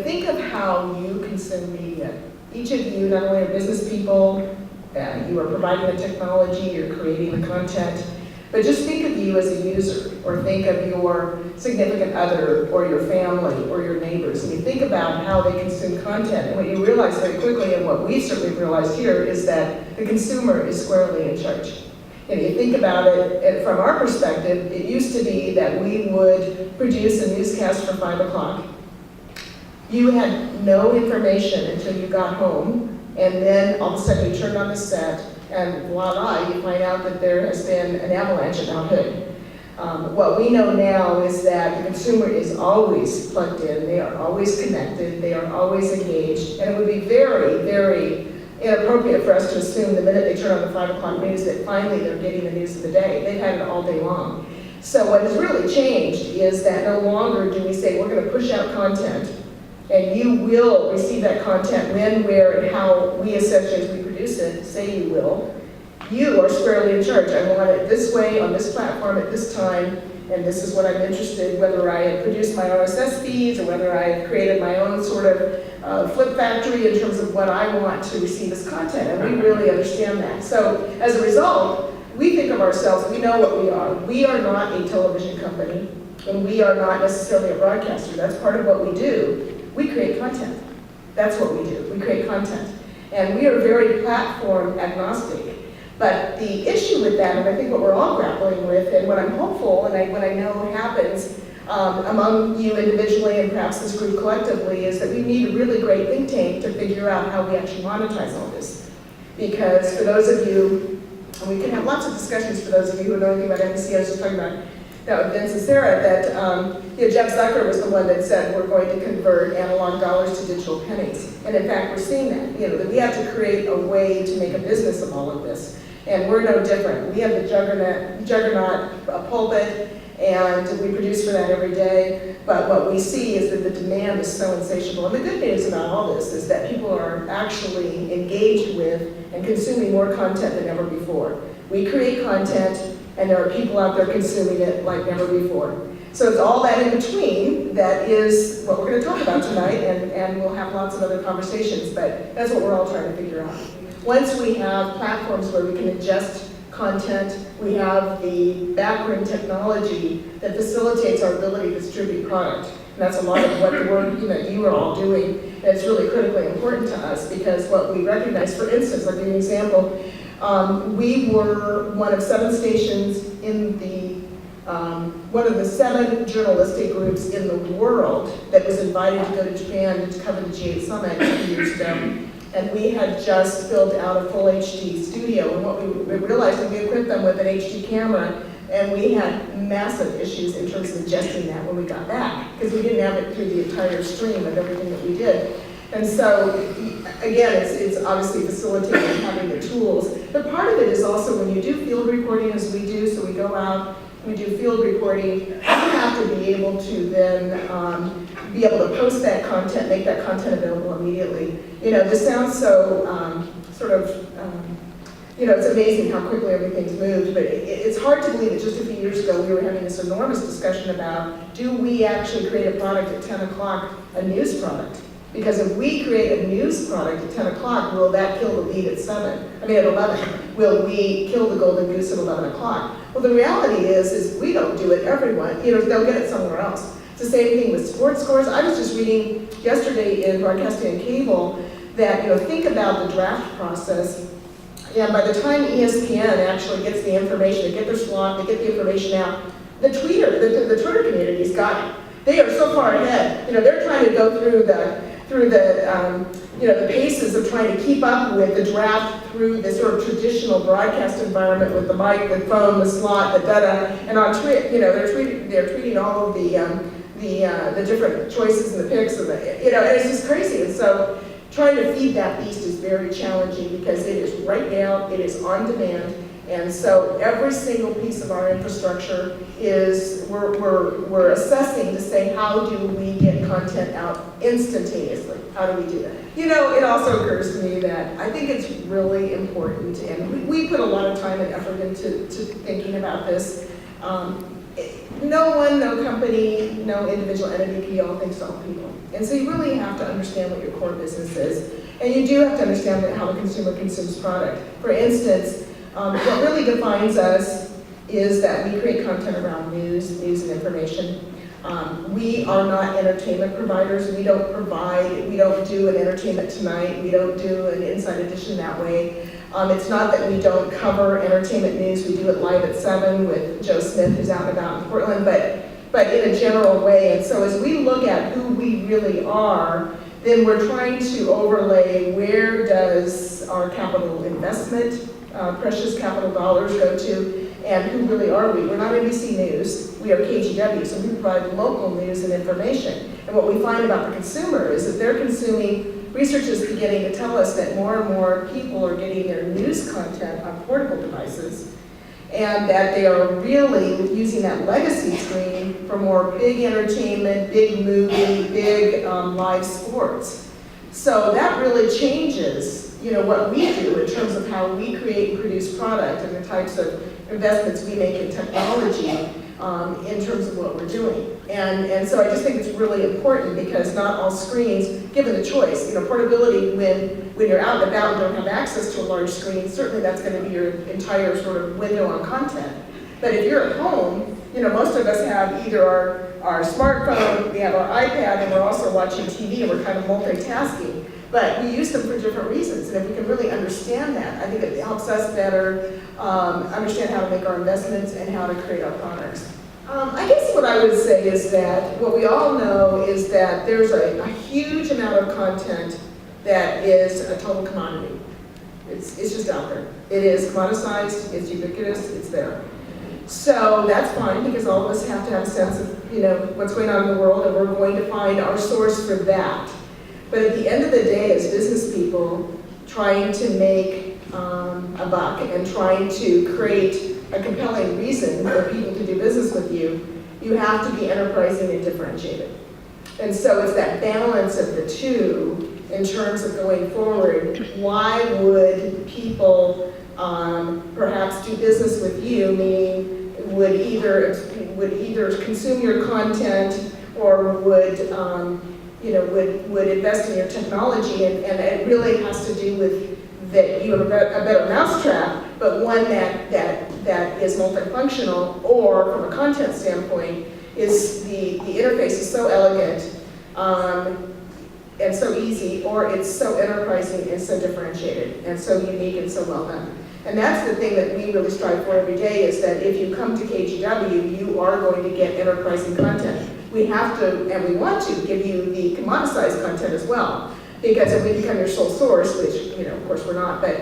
think of how you consume media. Each of you not only are business people, you are providing the technology, you're creating the content, but just think of you as a user, or think of your significant other, or your family, or your neighbors. And you think about how they consume content, and what you realize very quickly, and what we certainly realized here, is that the consumer is squarely in charge. And you think about it, and from our perspective, it used to be that we would produce a newscast for 5 o'clock. You had no information until you got home, and then all of a sudden you turned on the set, and voila, you find out that there has been an avalanche at Mount Hood. What we know now is that the consumer is always plugged in, they are always connected, they are always engaged, and it would be very, very inappropriate for us to assume the minute they turn on the 5 o'clock news that finally they're getting the news of the day. They've had it all day long. So what has really changed is that no longer do we say we're going to push out content, and you will receive that content when, where, and how we essentially, as we produce it, say you will. You are squarely in charge. I want it this way, on this platform, at this time, and this is what I'm interested in, whether I have produced my RSS feeds, or whether I have created my own sort of flip factory in terms of what I want to receive as content, and we really understand that. So, as a result, we think of ourselves, we know what we are. We are not a television company, and we are not necessarily a broadcaster. That's part of what we do. We create content. That's what we do. We create content. And we are very platform agnostic. But the issue with that, and I think what we're all grappling with, and what I'm hopeful, and what I know happens among you individually and perhaps this group collectively, is that we need a really great think tank to figure out how we actually monetize all this. Because for those of you, and we can have lots of discussions for those of you who know anything about NBC, I was just talking about with Vince and Sarah, that Jeff Zucker was the one that said we're going to convert analog dollars to digital pennies. And in fact, we're seeing that. That we have to create a way to make a business of all of this. And we're no different. We have the juggernaut pulpit, and we produce for that every day. But what we see is that the demand is so insatiable. And the good news about all this is that people are actually engaged with and consuming more content than ever before. We create content, and there are people out there consuming it like never before. So it's all that in between that is what we're going to talk about tonight, and we'll have lots of other conversations, but that's what we're all trying to figure out. Once we have platforms where we can ingest content, we have the backroom technology that facilitates our ability to distribute product. And that's a lot of what the work you are all doing, and it's really critically important to us, because what we recognize, for instance, I'll give you an example. We were one of 7 stations in the, one of the 7 journalistic groups in the world that was invited to go to Japan to cover the G8 Summit a few years ago. And we had just filled out a full HD studio. And what we realized is we equipped them with an HD camera, and we had massive issues in terms of ingesting that when we got back, because we didn't have it through the entire stream of everything that we did. And so, again, it's obviously facilitating having the tools. But part of it is also when you do field reporting, as we do, so we go out, we do field reporting, you have to be able to then be able to post that content, make that content available immediately. This sounds so it's amazing how quickly everything's moved, but it's hard to believe that just a few years ago we were having this enormous discussion about, do we actually create a product at 10 o'clock, a news product? Because if we create a news product at 10 o'clock, will that kill the lead at 11? Will we kill the golden goose at 11 o'clock? Well, the reality is we don't do it, everyone. They'll get it somewhere else. It's the same thing with sports scores. I was just reading yesterday in Broadcasting and Cable that, think about the draft process. And by the time ESPN actually gets the information, they get their slot, they get the information out, the Twitter community's got it. They are so far ahead. They're trying to go through the paces of trying to keep up with the draft through the sort of traditional broadcast environment with the mic, the phone, the slot, the data, and on tweet, they're tweeting all of the different choices and the picks, and it's just crazy. And so trying to feed that beast is very challenging, because it is right now, it is on demand. And so every single piece of our infrastructure is, we're assessing to say, how do we get content out instantaneously? How do we do that? It also occurs to me that I think it's really important, and we put a lot of time and effort into thinking about this. no one, no company, no individual entity can be all things to all people. And so you really have to understand what your core business is. And you do have to understand how the consumer consumes product. For instance, what really defines us is that we create content around news and information. We are not entertainment providers. We don't do an Entertainment Tonight. We don't do an Inside Edition that way. It's not that we don't cover entertainment news. We do it live at 7 with Joe Smith, who's out and about in Portland, but in a general way. And so as we look at who we really are, then we're trying to overlay where does our capital investment, precious capital dollars go to, and who really are we? We're not NBC News, we are KGW, so we provide local news and information. And what we find about the consumer is that they're consuming, research is beginning to tell us that more and more people are getting their news content on portable devices, and that they are really using that legacy stream for more big entertainment, big movie, big live sports. So that really changes, what we do in terms of how we create and produce product and the types of investments we make in technology in terms of what we're doing. And so I just think it's really important because not all screens, given the choice, portability when you're out and about and don't have access to a large screen, certainly that's going to be your entire sort of window on content. But if you're at home, most of us have either our smartphone, we have our iPad, and we're also watching TV, and we're kind of multitasking. But we use them for different reasons, and if we can really understand that, I think it helps us better understand how to make our investments and how to create our products. I guess what I would say is that what we all know is that there's a huge amount of content that is a total commodity. It's just out there. It is commoditized, it's ubiquitous, it's there. So that's fine because all of us have to have a sense of what's going on in the world, and we're going to find our source for that. But at the end of the day, as business people trying to make a buck and trying to create a compelling reason for people to do business with you, you have to be enterprising and differentiated. And so it's that balance of the two in terms of going forward. Why would people perhaps do business with you, meaning would either consume your content or would invest in your technology, and it really has to do with that you have a better mousetrap, but one that is multifunctional, or from a content standpoint, is the interface is so elegant and so easy, or it's so enterprising and so differentiated and so unique and so well done. And that's the thing that we really strive for every day, is that if you come to KGW, you are going to get enterprising content. We have to, and we want to, give you the commoditized content as well. Because if we become your sole source, which, of course we're not, but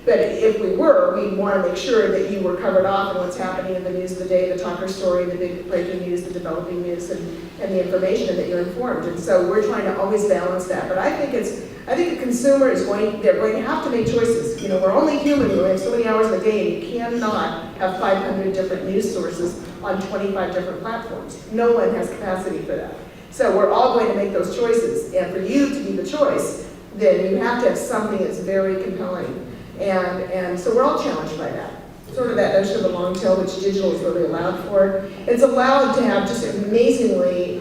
if we were, we'd want to make sure that you were covered off in what's happening in the news of the day, the talker story, the big breaking news, the developing news, and the information, and that you're informed. And so we're trying to always balance that. But I think the consumer they're going to have to make choices. We're only human, we have so many hours in a day, and you cannot have 500 different news sources on 25 different platforms. No one has capacity for that. So we're all going to make those choices. And for you to be the choice, then you have to have something that's very compelling. And so we're all challenged by that. Sort of that notion of the long tail, which digital is really allowed for. It's allowed to have just amazingly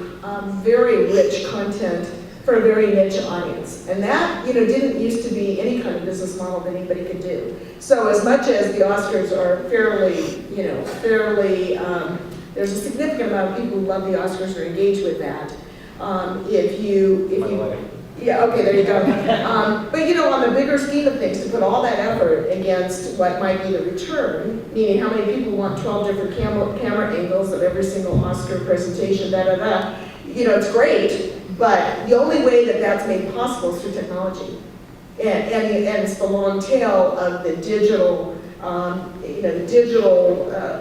very rich content for a very niche audience. And that, didn't used to be any kind of business model that anybody could do. So as much as the Oscars are fairly, there's a significant amount of people who love the Oscars or engage with that. Yeah, okay, there you go. But on the bigger scheme of things, to put all that effort against what might be the return, meaning how many people want 12 different camera angles of every single Oscar presentation, it's great, but the only way that that's made possible is through technology. And it's the long tail of the digital,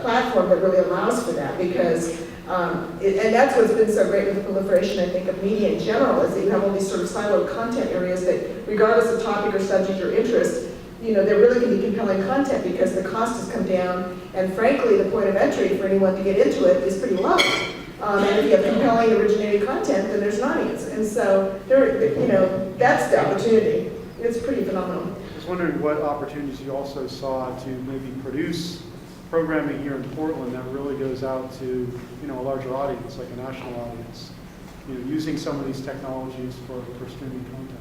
platform that really allows for that, because and that's what's been so great with the proliferation, I think, of media in general, is that you have all these sort of siloed content areas that, regardless of topic or subject or interest, there really can be compelling content because the cost has come down, and frankly, the point of entry for anyone to get into it is pretty low. And if you have compelling, originated content, then there's an audience, and so that's the opportunity. It's pretty phenomenal. I was wondering what opportunities you also saw to maybe produce programming here in Portland that really goes out to, you know, a larger audience, like a national audience, you know, using some of these technologies for streaming content.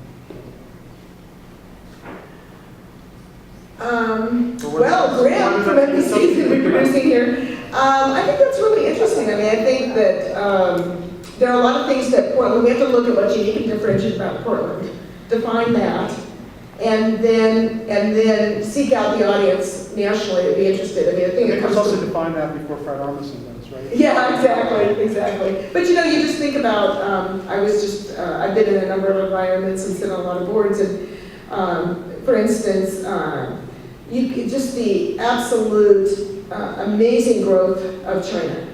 Well, Graham from NBC is going to be producing here. I think that's really interesting. I mean, I think that there are a lot of things that Portland, we have to look at what's unique and differentiated about Portland, define that, and then seek out the audience nationally to be interested. I mean, I think it comes also to define that before Fred Armisen does, right? Yeah, exactly. But you know, you just think about, I've been in a number of environments and sit on a lot of boards, and for instance, just the absolute amazing growth of China.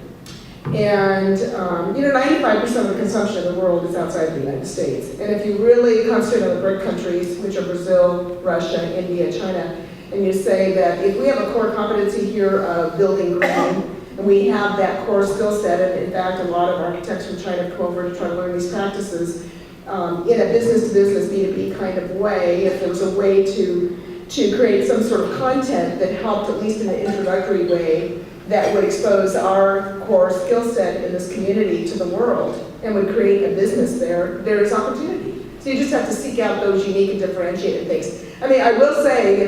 And, 95% of the consumption of the world is outside the United States. And if you really concentrate on the BRIC countries, which are Brazil, Russia, India, China, and you say that if we have a core competency here of building green, and we have that core skill set, and in fact, a lot of architects from China come over to try to learn these practices in a business-to-business, B2B kind of way, if there was a way to create some sort of content that helped, at least in an introductory way, that would expose our core skill set in this community to the world and would create a business there is opportunity. So you just have to seek out those unique and differentiated things. I mean, I will say,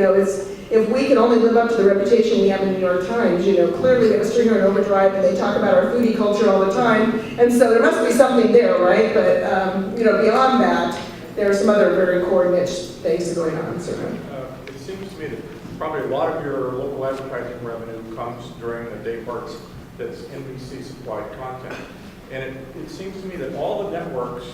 if we can only live up to the reputation we have in the New York Times, clearly we have a stringer in overdrive and they talk about our foodie culture all the time. And so there must be something there, right? But, beyond that, there are some other very core niche things going on, certainly. It seems to me that probably a lot of your local advertising revenue comes during the day parts that's NBC supplied content. And it seems to me that all the networks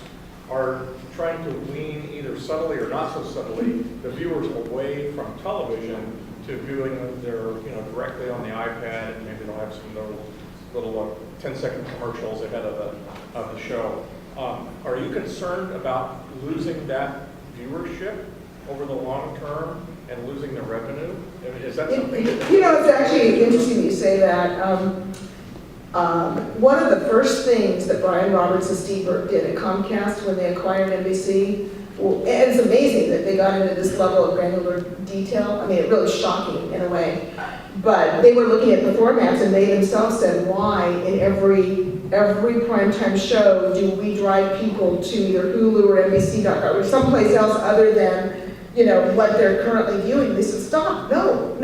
are trying to wean, either subtly or not so subtly, the viewers away from television to viewing their, directly on the iPad, and maybe they'll have some little 10-second commercials ahead of the show. Are you concerned about losing that viewership over the long term and losing the revenue? I mean, is that something that... It's actually interesting that you say that. One of the first things that Brian Roberts and Steve Burke did at Comcast when they acquired NBC, and it's amazing that they got into this level of granular detail. I mean, it really shocking in a way. But they were looking at the formats, and they themselves said, why in every primetime show do we drive people to either Hulu or NBC.com or someplace else other than what they're currently viewing? They said, stop, no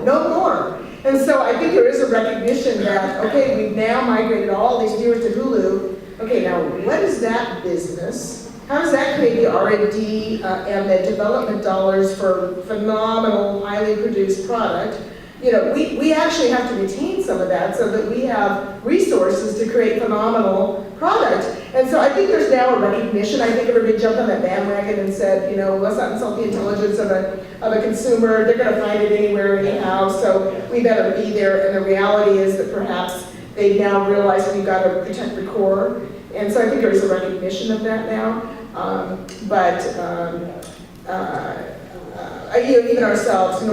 more. And so I think there is a recognition that, okay, we've now migrated all these viewers to Hulu. Okay, now what is that business? How does that create the R&D and the development dollars for phenomenal, highly produced product? We actually have to retain some of that so that we have resources to create phenomenal product. And so I think there's now a recognition. I think everybody jumped on that bandwagon and said, let's not insult the intelligence of a consumer. They're going to find it anywhere, anyhow, so we better be there. And the reality is that perhaps they've now realized we've got to protect the core. And so I think there's a recognition of that now. Even ourselves, we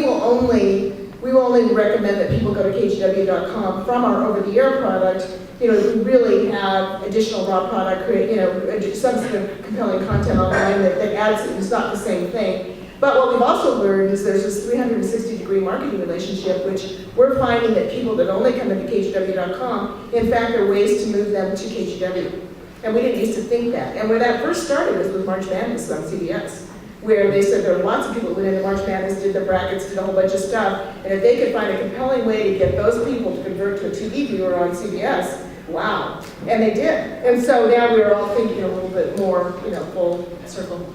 will only recommend that people go to KGW.com from our over-the-air product. We really have additional raw product, some sort of compelling content online that adds, it's not the same thing. But what we've also learned is there's this 360-degree marketing relationship, which we're finding that people that only come into KGW.com, in fact, there are ways to move them to KGW. And we didn't used to think that. And where that first started was with March Madness on CBS, where they said there were lots of people who went into March Madness, did the brackets, did a whole bunch of stuff, and if they could find a compelling way to get those people to convert to a TV viewer on CBS, wow. And they did. And so now we're all thinking a little bit more, full circle.